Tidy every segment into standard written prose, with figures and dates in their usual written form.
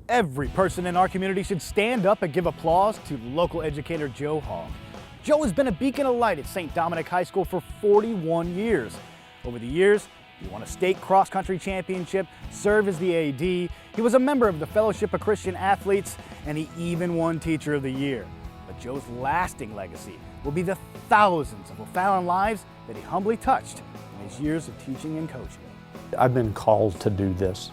Every person in our community should stand up and give applause to local educator Joe Haug. Joe has been a beacon of light at St. Dominic High School for 41 years. Over the years, he won a state cross-country championship, served as the AD, he was a member of the Fellowship of Christen Athletes, and he even won Teacher of the Year. But Joe's lasting legacy will be the thousands of O'Fallon lives that he humbly touched in his years of teaching and coaching. I've been called to do this,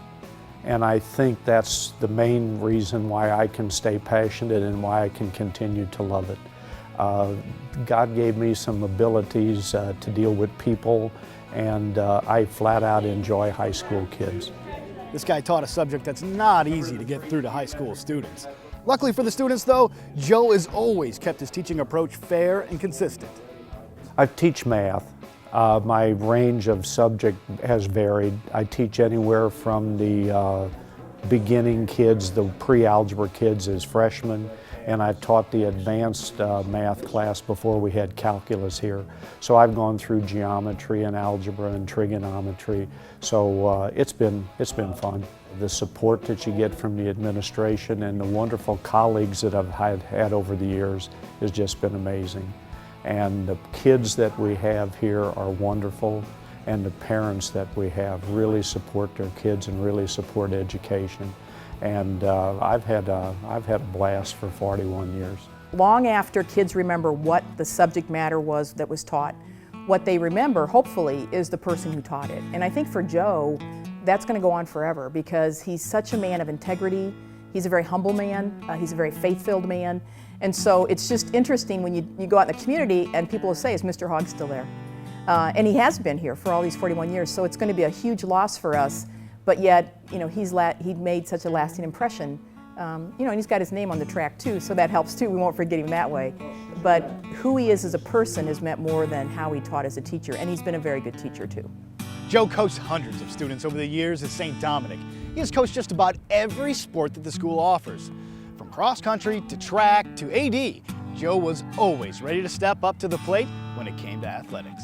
and I think that's the main reason why I can stay passionate and why I can continue to love it. God gave me some abilities to deal with people, and I flat out enjoy high school kids. This guy taught a subject that's not easy to get through to high school students. Luckily for the students though, Joe has always kept his teaching approach fair and consistent. I teach math. My range of subject has varied. I teach anywhere from the beginning kids, the pre-algebra kids as freshmen, and I taught the advanced math class before we had calculus here. So I've gone through geometry and algebra and trigonometry. So it's been fun. The support that you get from the administration and the wonderful colleagues that I've had over the years has just been amazing. And the kids that we have here are wonderful, and the parents that we have really support their kids and really support education. And I've had a blast for 41 years. Long after kids remember what the subject matter was that was taught, what they remember, hopefully, is the person who taught it. And I think for Joe, that's going to go on forever because he's such a man of integrity. He's a very humble man. He's a very faith-filled man. And so it's just interesting when you go out in the community and people will say, is Mr. Haug still there? And he has been here for all these 41 years, so it's going to be a huge loss for us. But yet, you know, he made such a lasting impression. You know, and he's got his name on the track too, so that helps too. We won't forget him that way. But who he is as a person has meant more than how he taught as a teacher, and he's been a very good teacher too. Joe coached hundreds of students over the years at St. Dominic. He has coached just about every sport that the school offers. From cross country to track to AD, Joe was always ready to step up to the plate when it came to athletics.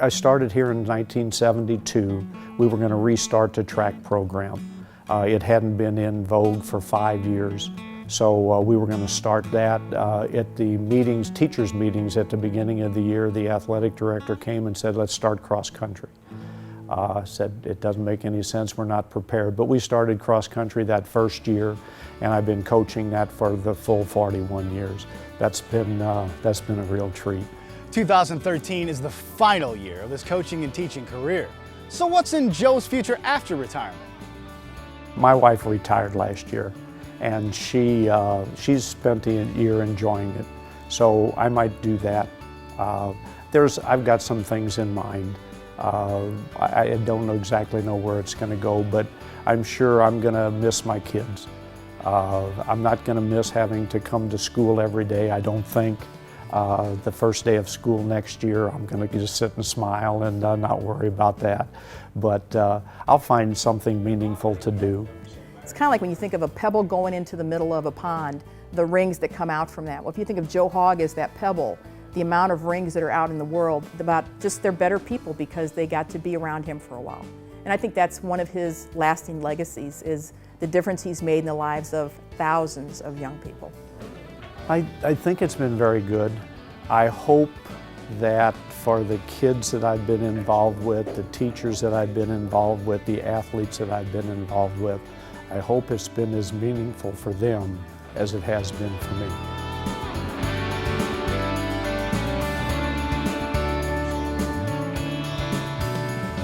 I started here in 1972. We were going to restart the track program. It hadn't been in vogue for 5 years, so we were going to start that. At the meetings, teachers' meetings at the beginning of the year, the athletic director came and said, let's start cross country. Said, it doesn't make any sense, we're not prepared. But we started cross country that first year, and I've been coaching that for the full 41 years. That's been a real treat. 2013 is the final year of his coaching and teaching career. So what's in Joe's future after retirement? My wife retired last year, and she's spent the year enjoying it. So I might do that. I've got some things in mind. I don't exactly know where it's going to go, but I'm sure I'm going to miss my kids. I'm not going to miss having to come to school every day, I don't think. The first day of school next year, I'm going to just sit and smile and not worry about that. But I'll find something meaningful to do. It's kind of like when you think of a pebble going into the middle of a pond, the rings that come out from that. Well, if you think of Joe Haug as that pebble, the amount of rings that are out in the world, about just they're better people because they got to be around him for a while. And I think that's one of his lasting legacies, is the difference he's made in the lives of thousands of young people. I think it's been very good. I hope that for the kids that I've been involved with, the teachers that I've been involved with, the athletes that I've been involved with, I hope it's been as meaningful for them as it has been for me.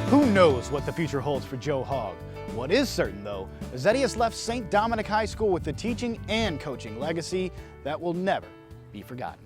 Who knows what the future holds for Joe Haug? What is certain, though, is that he has left St. Dominic High School with a teaching and coaching legacy that will never be forgotten.